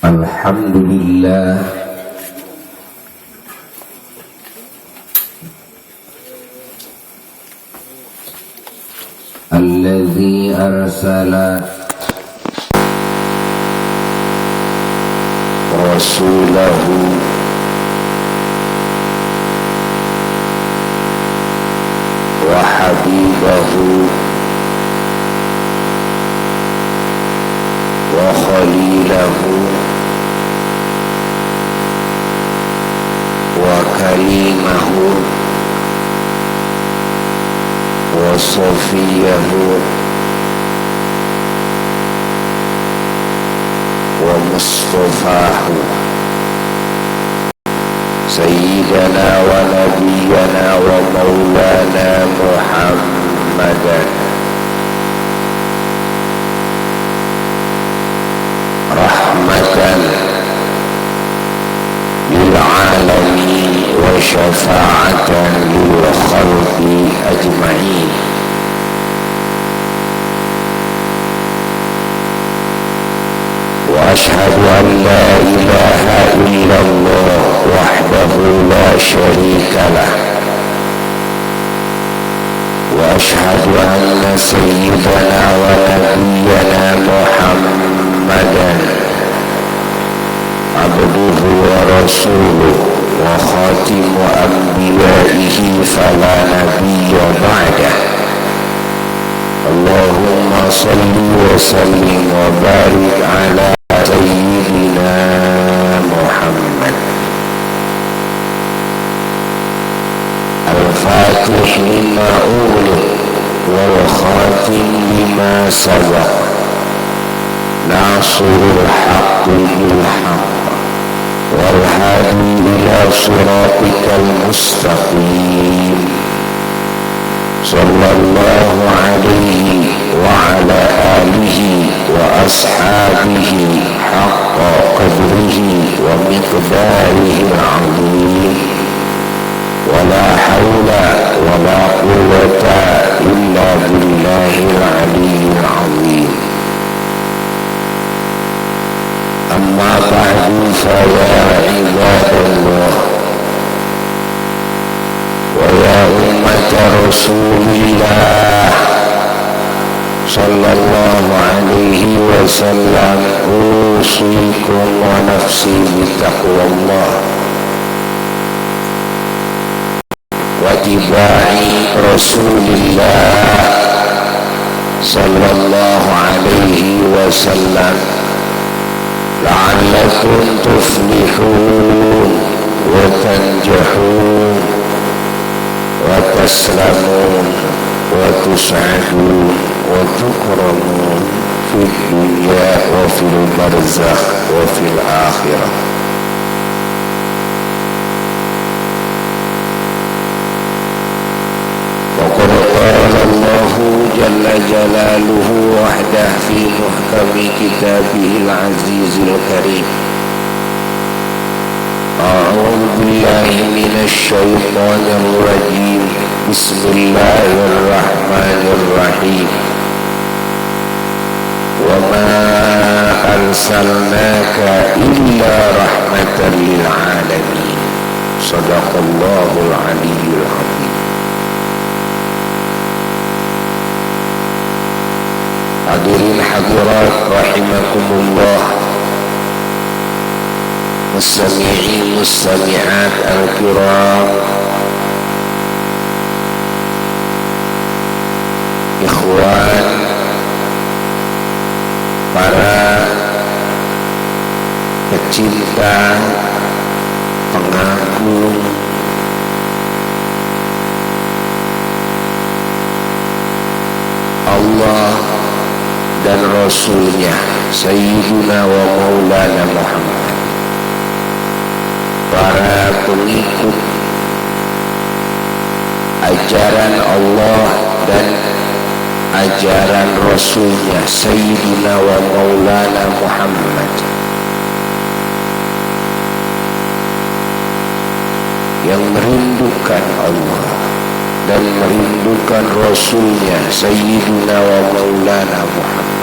Alhamdulillah alladzi arsala rasulahu wa habibahu wa khalilahu wa kalimahu wa safiyahu wa mustafahu sayyidana wa nabiyyana wa maulana Muhammadan rahmatan lil alamin wa syafa'atan lil khalqi ajma'in. Wa ashhadu an la ilaha illallah wahdahu la syarika lah wa ashhadu anna sayyidana wa nabiyyana Muhammadan abduhu wa rasuluhu wa khatimu anbiyaihi fala nabiyya ba'dah. Allahumma salli wa sallim wa barik ala sayyidina Muhammad al-fatih lima ughliq wal khatim lima sabaq nasirul haqqi bil haqq wal hadi ila siratikal mustaqim. Sallallahu alaihi wa ala alihi wa ashabihi haqqa qadrihi wa miqdarihi al-azim. Wa la hawla wa la quwwata illa billahil aliyyil azim. Amma ba'du fa ya ibadallah wa ya ummata rasulillah sallallahu alaihi wasallam, usikum wa nafsi bitaqwallah wa tibai rasulillah sallallahu alaihi wasallam la'allakum tuflihun wa tanjahun wa taslamun wa tus'adun wa tukramun fid dunya wa fil barzakh wa fil akhirah. Wa qala Allahu jalla jalaluhu wahdah fi muhkami kitabihil azizil karim. A'udzu billahi minasy syaithanir rajim. Bismillahirrahmanirrahim. Wa ma arsalnaka illa rahmatan lil alamin. Shadaqallahul aliyyul azim. Hadirin hadirat rahimakumullah, mustami'in mustami'at al-kiram, ikhwan, para pecinta, pengagum Allah dan Rasulnya Sayyiduna wa Maulana Muhammad, para pengikut ajaran Allah dan ajaran Rasulnya Sayyiduna wa Maulana Muhammad, yang merindukan Allah dan merindukan Rasulnya Sayyiduna wa Maulana Muhammad.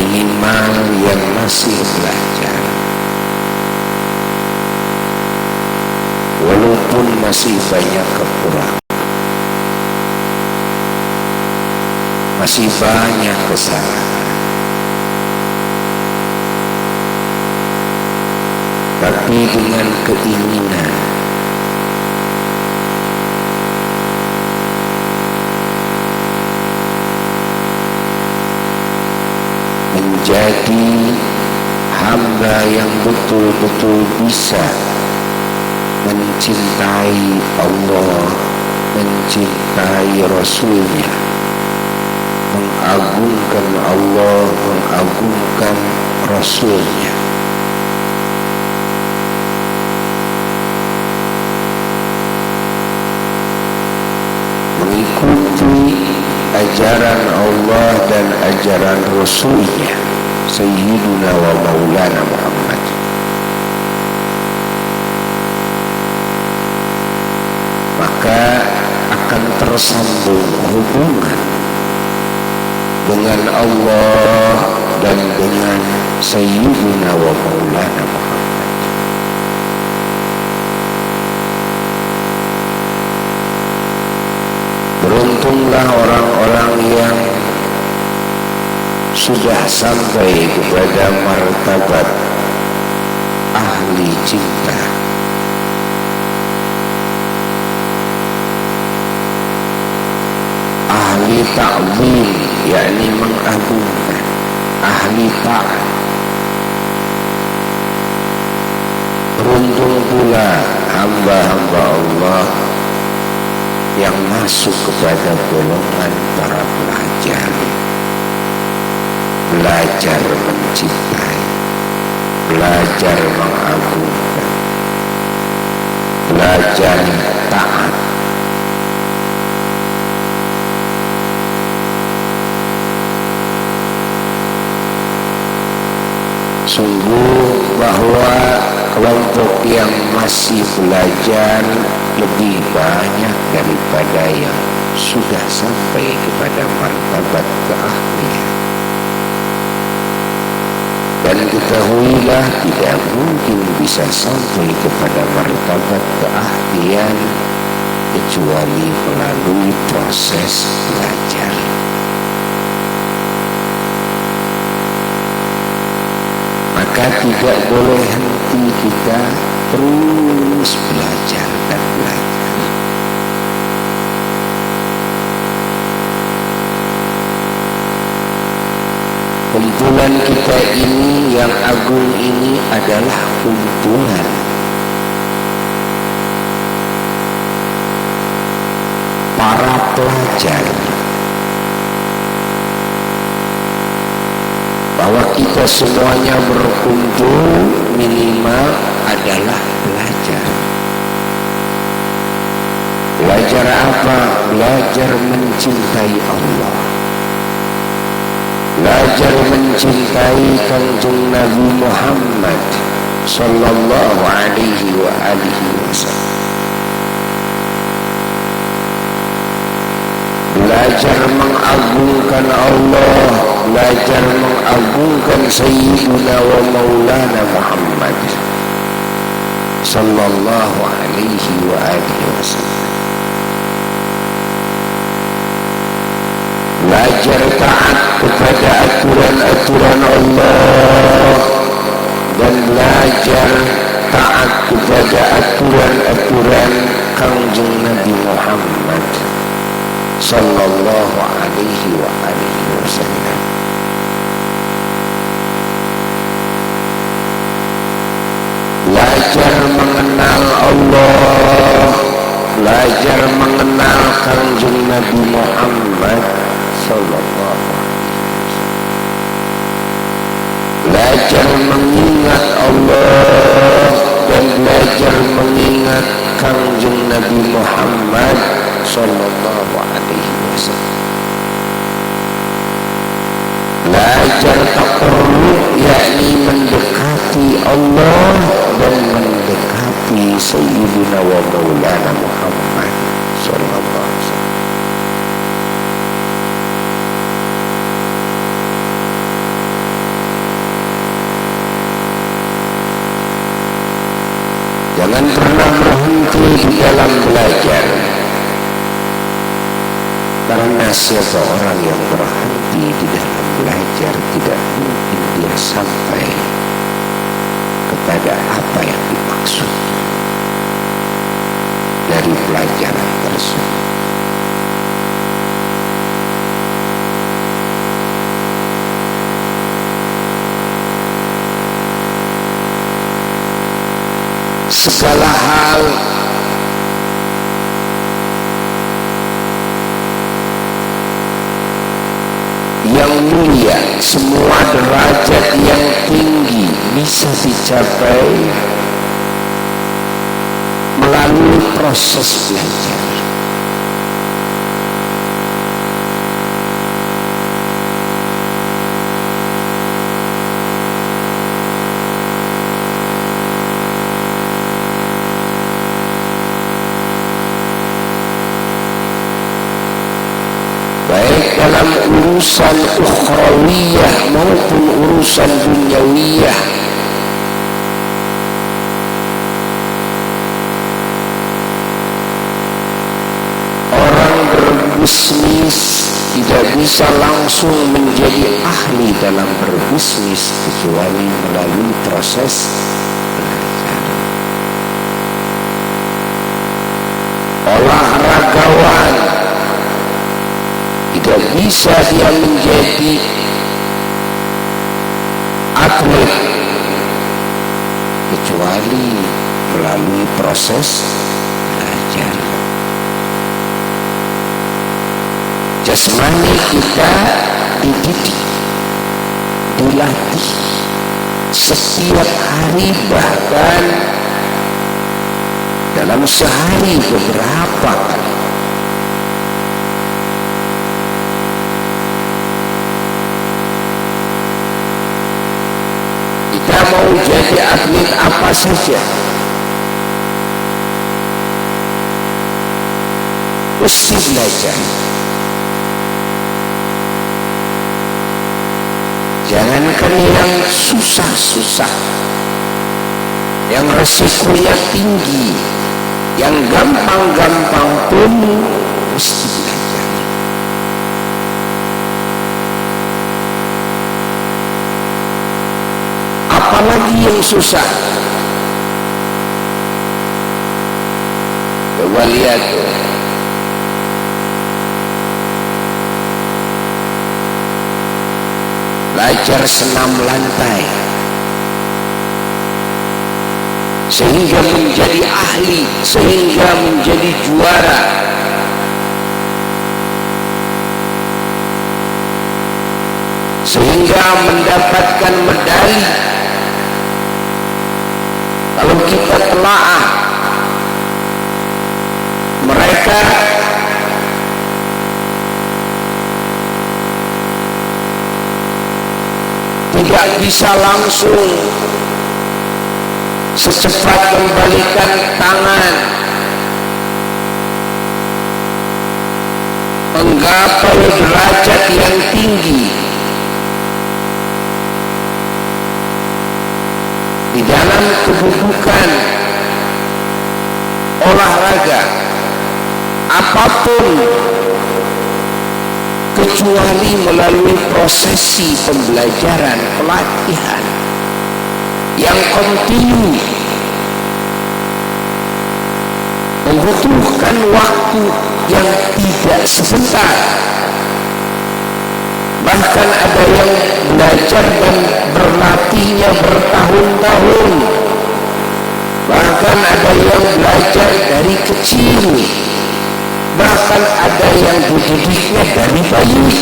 minimal yang masih belajar, walaupun masih banyak kekurangan, masih banyak kesalahan, tapi dengan keinginan menjadi hamba yang betul-betul bisa mencintai Allah, mencintai Rasulnya, mengagungkan Allah, mengagungkan Rasulnya. Mengikuti ajaran Allah dan ajaran Rasulnya Sayyiduna wa Maulana Muhammad. Maka akan tersambung hubungan dengan Allah dan dengan Sayyiduna wa Maulana Muhammad. Beruntunglah orang-orang yang sudah sampai kepada martabat ahli cinta, ahli ta'zim, yakni mengagungkan, ahli ta'at. Beruntung pula hamba-hamba Allah yang masuk kepada golongan para pelajar, belajar mencintai, belajar mengagungkan, belajar taat. Sungguh bahwa kelompok yang masih belajar lebih banyak daripada yang sudah sampai kepada martabat keahlian. Dan ketahuilah, tidak mungkin bisa sampai kepada martabat keahlian kecuali melalui proses belajar. Maka tidak boleh henti kita terus belajar dan belajar. Kumpulan kita ini yang agung ini adalah kumpulan para pelajar. Bahwa kita semuanya berkumpul minimal adalah belajar. Belajar apa? Belajar mencintai Allah. Belajar mencintai Kanjeng Nabi Muhammad sallallahu alaihi wa alihi wasallam. Belajar mengagungkan Allah, belajar mengagungkan Sayyiduna wa Maulana Muhammad sallallahu alaihi wa alihi wasallam. Belajar taat kepada aturan-aturan Allah dan belajar taat kepada aturan-aturan Kanjeng Nabi Muhammad sallallahu alaihi wa alihi wasallam. Belajar mengenal Allah, belajar mengenal Kanjeng Nabi Muhammad sallallahu alaihi wasallam. Belajar mengingat Allah dan belajar mengingat Kanjeng Nabi Muhammad sallallahu alaihi wasallam. Belajar taqarrub, yakni mendekati Allah dan mendekati Sayyidina wa Maulana Muhammad sallallahu alaihi wasallam. Jangan pernah berhenti di dalam belajar, karena siapa orang yang berhenti di dalam belajar tidak mungkin dia sampai kepada apa yang dimaksud dari pelajaran tersebut. Segala hal yang mulia, semua derajat yang tinggi bisa dicapai melalui proses belajar. Baik dalam urusan ukhrawiyah maupun urusan dunyawiyah. Orang berbisnis tidak bisa langsung menjadi ahli dalam berbisnis kecuali melalui proses belajar. Olahragawan tidak bisa dia menjadi atlet kecuali melalui proses belajar. Jasmani kita dididik, dilatih setiap hari, bahkan dalam sehari beberapa kali. Kita mau jadi atlet apa saja, mesti belajar. Jangankan yang susah-susah, yang resikonya tinggi, yang gampang-gampang pun mesti belajar. Apalagi yang susah. Coba lihat tuh. Belajar senam lantai sehingga menjadi ahli, sehingga menjadi juara. Sehingga mendapatkan medali. Kalau kita telaah, mereka tidak bisa langsung secepat membalikan tangan, menggapai derajat yang tinggi di dalam kedudukan olahraga apapun, kecuali melalui prosesi pembelajaran, pelatihan yang kontinu, membutuhkan waktu yang tidak sebentar. Bahkan ada yang belajar dan berlatihnya bertahun-tahun. Bahkan ada yang belajar dari kecil. Bahkan ada yang dididiknya dari bayi.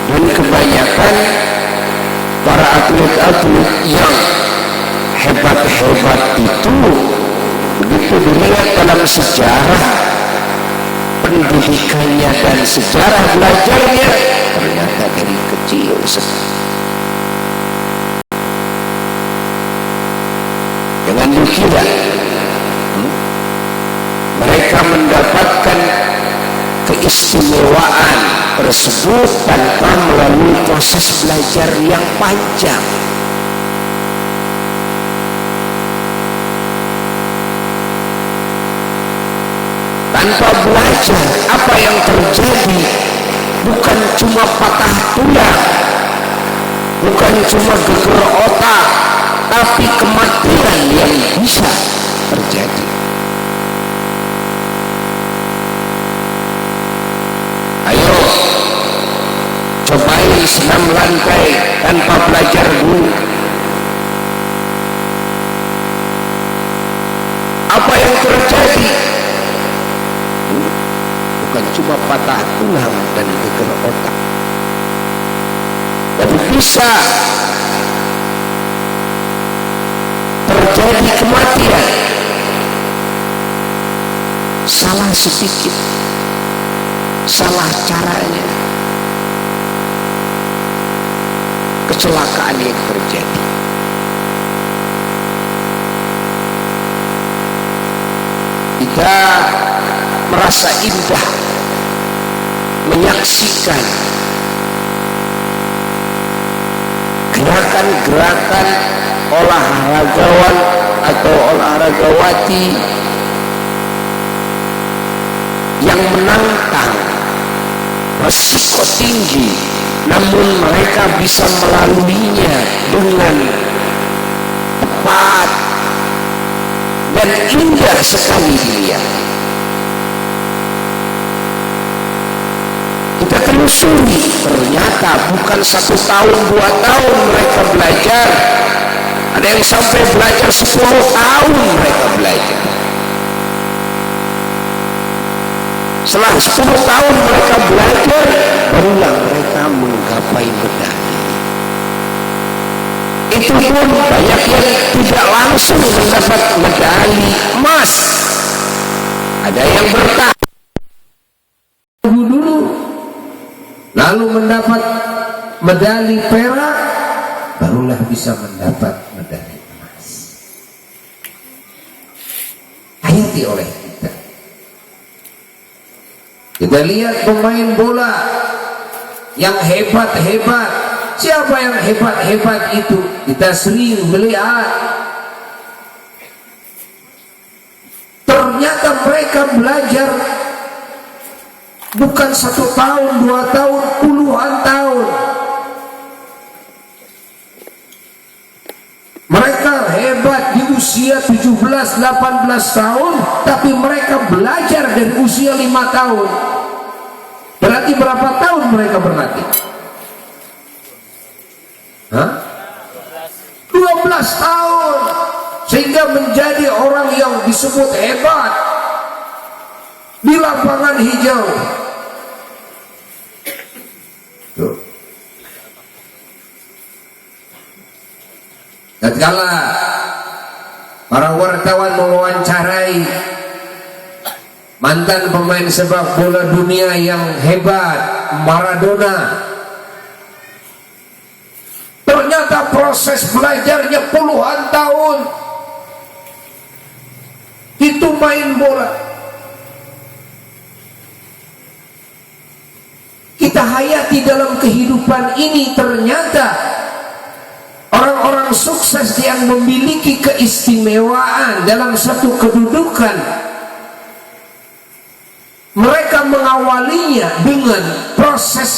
Dan kebanyakan para atlet-atlet yang hebat-hebat itu, begitu dilihat dalam sejarah pendidikannya dan sejarah belajarnya, ternyata dari kecil sekali. Jangan dikira mereka mendapatkan keistimewaan tersebut tanpa melalui proses belajar yang panjang. tanpa belajar, apa yang terjadi bukan cuma patah tulang, bukan cuma geger otak, tapi kematian yang bisa terjadi. Ayo cobain senam lantai tanpa belajar dulu. Apa yang terjadi bukan cuma patah tulang dan geger otak, tapi bisa terjadi kematian. Salah sedikit, salah caranya, kecelakaan yang terjadi. Kita merasa indah menyaksikan gerakan-gerakan olahragawan atau olahragawati yang menantang resiko tinggi, namun mereka bisa melaluinya dengan tepat dan indah sekali dilihat. Kita telusuri, ternyata bukan 1 tahun 2 tahun mereka belajar, ada yang sampai belajar 10 tahun mereka belajar. Setelah 10 tahun mereka belajar, barulah mereka menggapai medali. Itu pun banyak yang tidak langsung mendapat medali emas, ada yang bertahan dulu lalu mendapat medali perak, barulah bisa mendapat medali emas. Hayati oleh kita. Kita lihat pemain bola yang hebat-hebat. Siapa yang hebat-hebat itu? Kita sering melihat. Ternyata mereka belajar bukan 1 tahun, 2 tahun, puluhan tahun. Mereka hebat di usia 17, 18 tahun, tapi mereka belajar dari usia 5 tahun. Berarti berapa tahun mereka berlatih? 12 tahun, sehingga menjadi orang yang disebut hebat di lapangan hijau. Tuh. Tatkala para wartawan mewawancarai mantan pemain sepak bola dunia yang hebat, Maradona, ternyata proses belajarnya puluhan tahun. Itu main bola. Kita hayati dalam kehidupan ini, ternyata orang-orang sukses yang memiliki keistimewaan dalam satu kedudukan, mereka mengawalinya dengan proses